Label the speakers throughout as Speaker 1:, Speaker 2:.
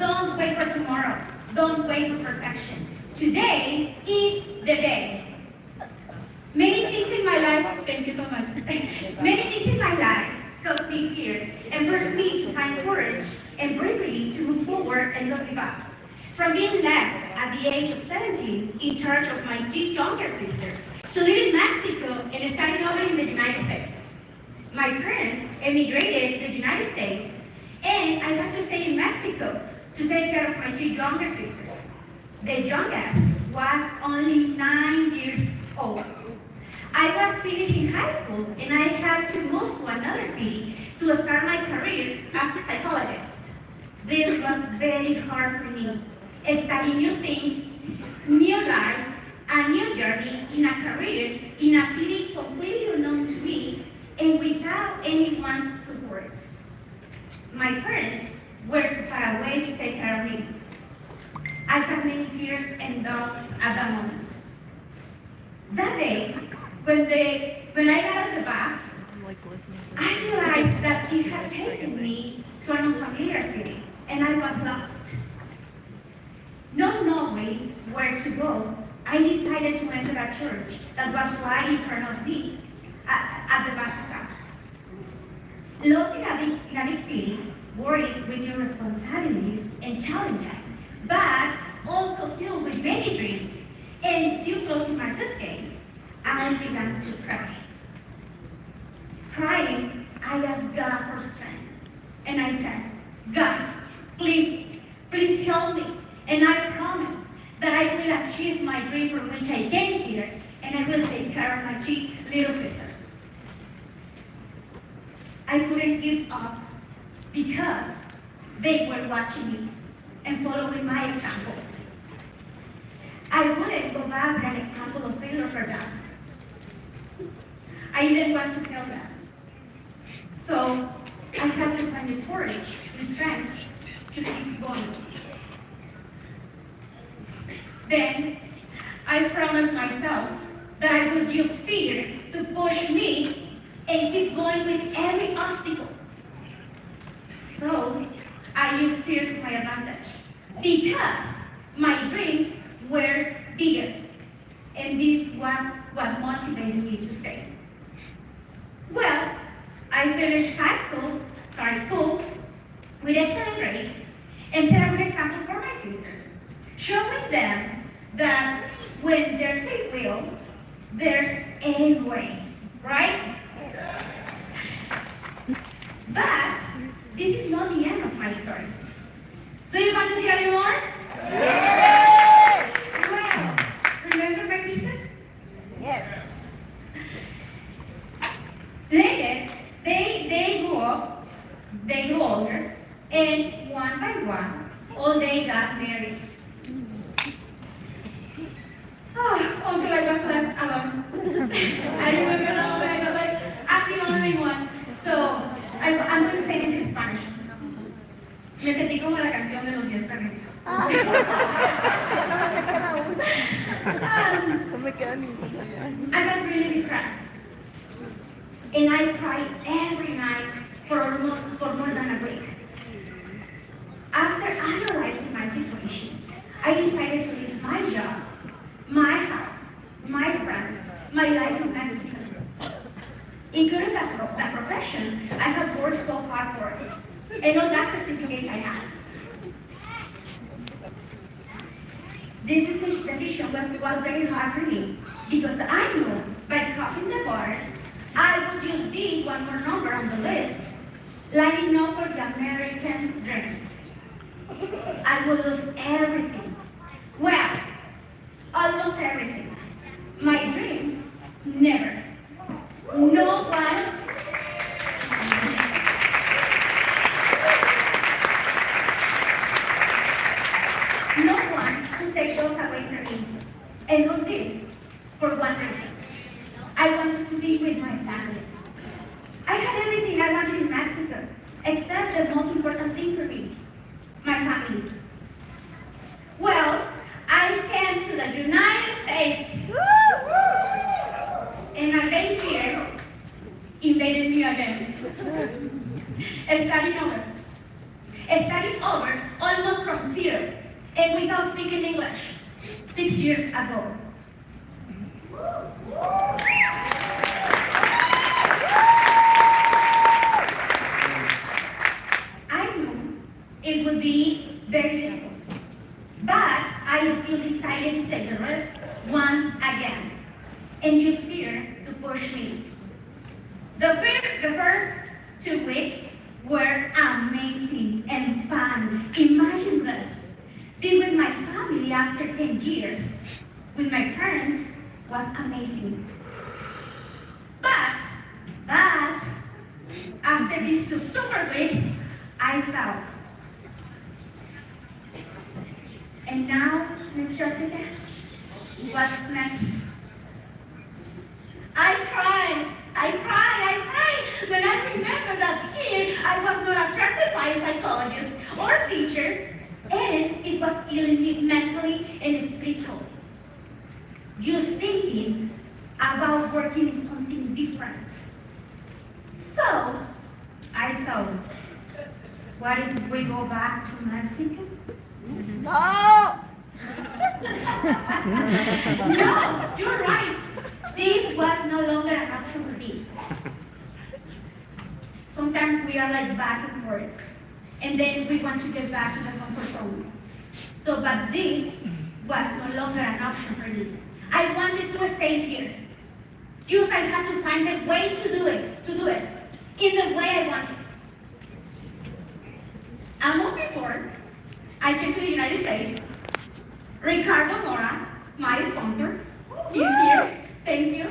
Speaker 1: Don't wait for tomorrow. Don't wait for perfection. Today is the day. Many things in my life, thank you so much. Many things in my life caused me fear and forced me to find courage and bravery to move forward and not give up. From being left at the age of 17 in charge of my two younger sisters to live in Mexico and starting over in the United States. My parents emigrated to the United States and I had to stay in Mexico to take care of my two younger sisters. The youngest was only 9 years old. I was finishing high school and I had to move to another city to start my career as a psychologist. This was very hard for me, studying new things, new life, a new journey in a career in a city completely unknown to me and without anyone's support. My parents were too far away to take care of me. I had many fears and doubts at that moment. That day, when I got on the bus, I realized that it had taken me to an unfamiliar city, and I was lost. Not knowing where to go, I decided to enter a church that was right in front of me at the bus stop. Lost in a big city, worried with new responsibilities and challenges, but also filled with many dreams and few clothes in my suitcase, I began to cry. Crying, I asked God for strength. And I said, God, please help me. And I promise that I will achieve my dream for which I came here, and I will take care of my two little sisters. I couldn't give up because they were watching me and following my example. I wouldn't go back with an example of failure for them. I didn't want to fail them. So I had to find the courage, the strength to keep going. Then I promised myself that I would use fear to push me and keep going with every obstacle. So I used fear to my advantage because my dreams were bigger, and this was what motivated me to stay. Well, I finished school with excellent grades and set a good example for my sisters, showing them that when there's a will, there's a way, right? But this is not the end of my story. Do you want to hear any more?
Speaker 2: Yes!
Speaker 1: Well, remember my sisters?
Speaker 2: Yes.
Speaker 1: Later, they grew up, they grew older, and one by one, all they got married. Until I was left alone. I remember that when I was like, I'm the only one. So, I'm going to say this in Spanish. Me sentí como la canción de los 10 perritos. I got really depressed. And I cried every night for more than a week. After analyzing my situation, I decided to leave my job, my house, my friends, my life in Mexico. Including that profession I had worked so hard for, and all that certificates I had. This decision was very hard for me because I knew by crossing the border, I would just be one more number on the list, lining up for the American dream. I would lose everything. Well, almost everything. My dreams, never. No one could take those away from me. And all this for one reason. I wanted to be with my family. I had everything I wanted in Mexico, except the most important thing for me, my family. Well, I came to the United States, and a day fear invaded me again. Starting over almost from zero and without speaking English 6 years ago. I knew it would be very difficult, but I still decided to take the risk once again and use fear to push me. The first 2 weeks were amazing and fun. Imagine this. Being with my family after 10 years with my parents was amazing. But after these 2 super weeks, I fell. And now, Miss Jessica, what's next? I cried. When I remember that here I was not a certified psychologist or teacher, and it was killing me mentally and spiritually. Just thinking about working in something different. So, I thought, what if we go back to Mexico?
Speaker 2: No.
Speaker 1: No, you're right. This was no longer an option for me. Sometimes we are like back and forth, and then we want to get back to the comfort zone. But this was no longer an option for me. I wanted to stay here. Just I had to find a way to do it, in the way I wanted. A month before, I came to the United States. Ricardo Mora, my sponsor, he's here. Thank you.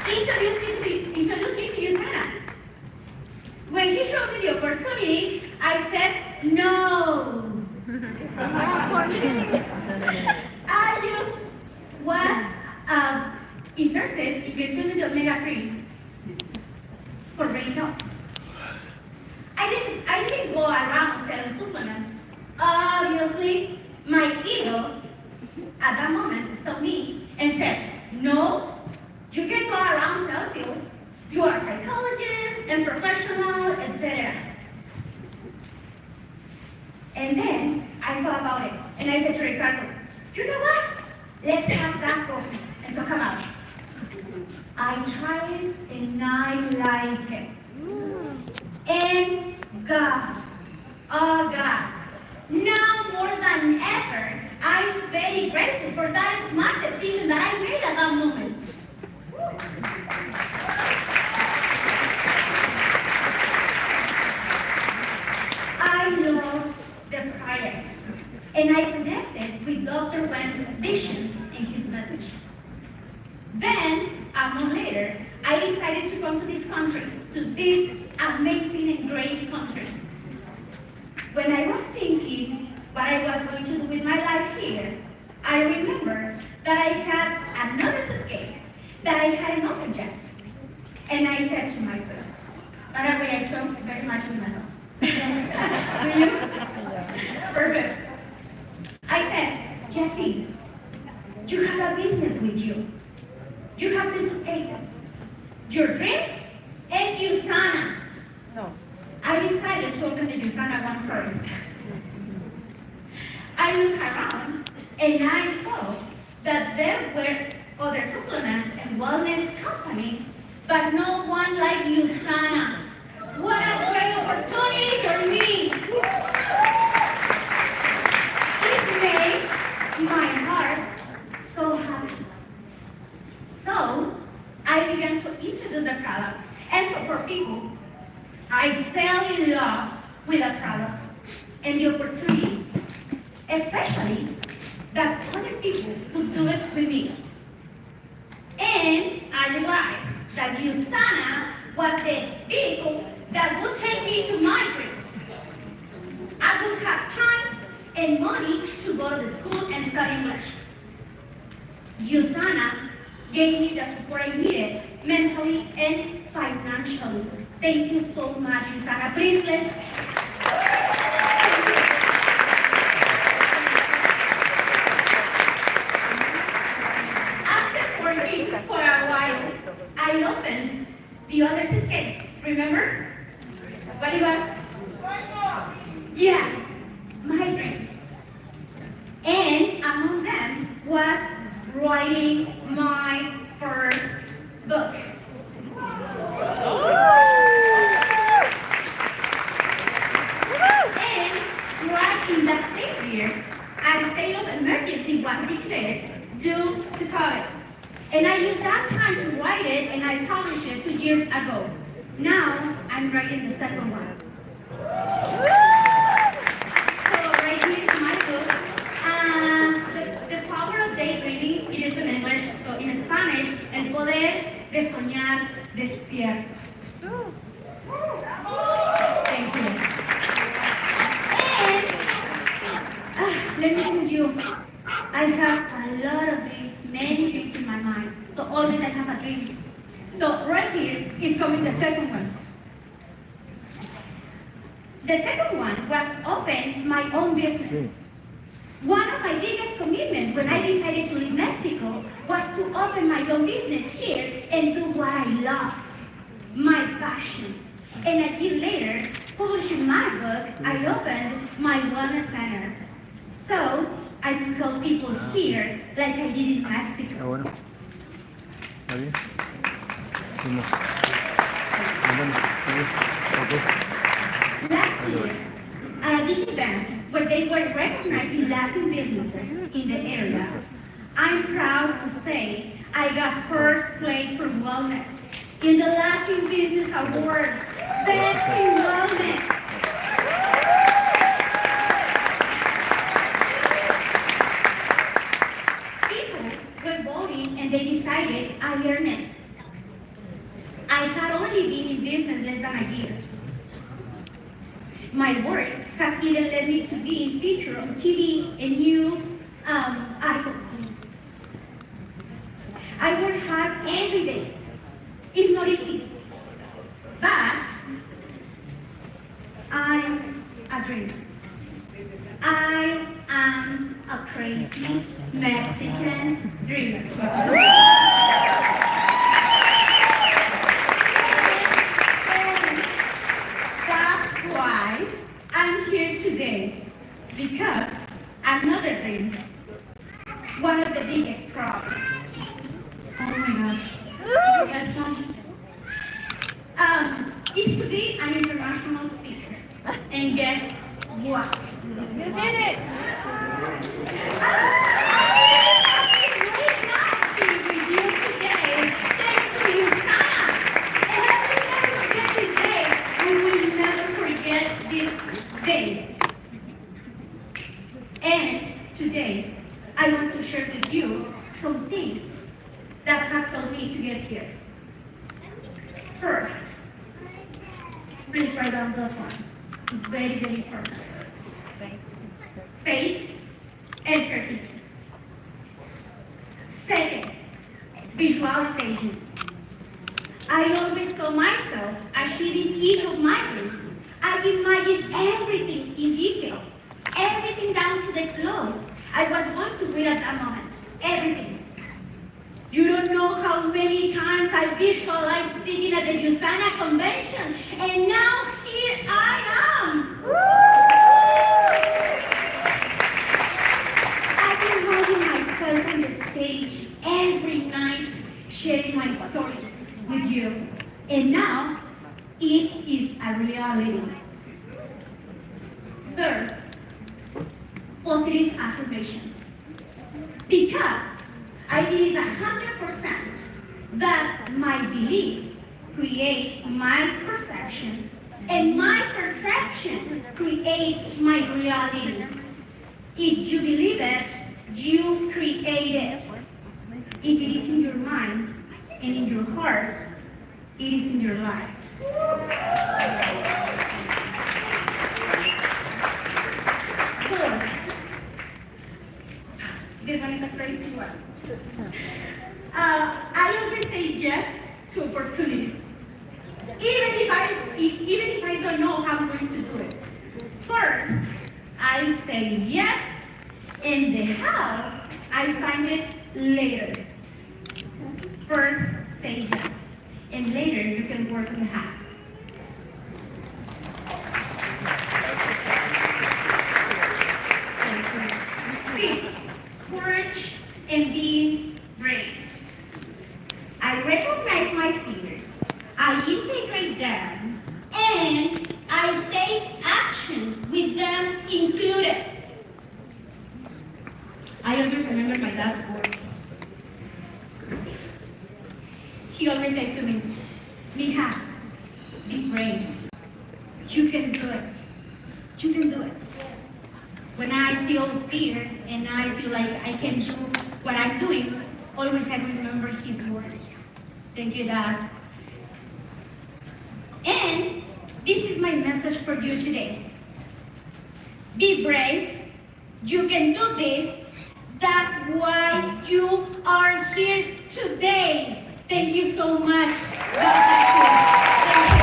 Speaker 1: Introduced me to USANA. When he showed me the opportunity, I said no.
Speaker 2: For me.
Speaker 1: I just was interested in consuming the omega-3 for brain health. I didn't go around selling supplements. Obviously, my ego at that moment stopped me and said, no, you can go around selling pills. You are a psychologist and professional, etc. And then I thought about it, and I said to Ricardo, you know what? Let's have that coffee and talk about it. I tried it, and I like it. And God, oh God, now more than ever, I'm very grateful for that smart decision that I made at that moment. I love the project, and I connected with Dr. Wen's vision and his message. Then, a month later, I decided to come to this country, to this amazing and great country. When I was thinking what I was going to do with my life here, I remembered that I had another suitcase that I hadn't opened yet. And I said to myself, by the way, I joke very much with myself. Do you? Perfect. I said, Jessie, you have a business with you. You have 2 suitcases, your dreams and USANA.
Speaker 2: No.
Speaker 1: I decided to open the USANA one first. I looked around and I saw that there were other supplement and wellness companies, but no one like USANA. What a great opportunity for me! It made my heart so happy. So, I began to introduce the products and support people. I fell in love with the product and the opportunity, especially that other people would do it with me. And I realized that USANA was the vehicle that would take me to my dreams. I would have time and money to go to the school and study English. USANA gave me the support I needed mentally and financially. Thank you so much, USANA. Please, let's. After working for a while, I opened the other suitcase. Remember? What it was? Yes, reading my first book. And right in that same year, a state of emergency was declared due to COVID. And I used that time to write it, and I published it 2 years ago. Now, I'm writing the second one. So right here is my book. The power of daydreaming, it is in English, so in Spanish, el poder de soñar despierto. Thank you. And let me tell you, I have a lot of dreams, many dreams in my mind. So always I have a dream. So right here is coming the second one. The second one was open my own business. One of my biggest commitments when I decided to leave Mexico was to open my own business here and do what I love, my passion. And a year later, publishing my book, I opened my wellness center. So I could help people here like I did in Mexico.
Speaker 3: Bueno. ¿Está bien? Fuimos. Bueno,
Speaker 1: Last year, at a big event where they were recognizing Latin businesses in the area, I'm proud to say I got first place for wellness in the Latin Business Award, Best in Wellness. People were voting and they decided I earned it. I had only been in business less than a year. My work has even led me to being featured on TV and news articles. I work hard every day. It's not easy, but I'm a dreamer. I am a crazy Mexican dreamer. That's why I'm here today, because another dream, one of the biggest problems. Oh my gosh. Yes, Mom. Is to be an international speaker. And guess what?
Speaker 2: You did it!
Speaker 1: It's great not to be with you today. Thanks to you, Sana. And I will never forget this day. And today, I want to share with you some things that have helped me to get here. First, please write down this one. It's very, very important. Faith and certainty. Second, visualization. I always saw myself achieving each of my dreams. I imagined everything in detail, everything down to the clothes I was going to wear at that moment, everything. You don't know how many times I visualized speaking at the USANA convention, and now here I am. I can imagine myself on the stage every night sharing my story with you, and now it is a reality. Third, positive affirmations. Because I believe 100% that my beliefs create my perception, and my perception creates my reality. If you believe it, you create it. If it is in your mind and in your heart, it is in your life. Fourth, this one is a crazy one. I always say yes to opportunities, even if I don't know how I'm going to do it. First, I say yes, and the how, I find it later. First, say yes, and later you can work the how. Fifth, courage and being brave. included. I always remember my dad's words. He always says to me, Mija, be brave. You can do it. You can do it. When I feel fear and I feel like I can do what I'm doing, always I remember his words. Thank you, Dad. And this is my message for you today. Be brave. You can do this. That's why you are here today. Thank you so much. God bless you. Thank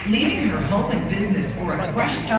Speaker 1: you.
Speaker 4: Leaving her home and business for a fresh start.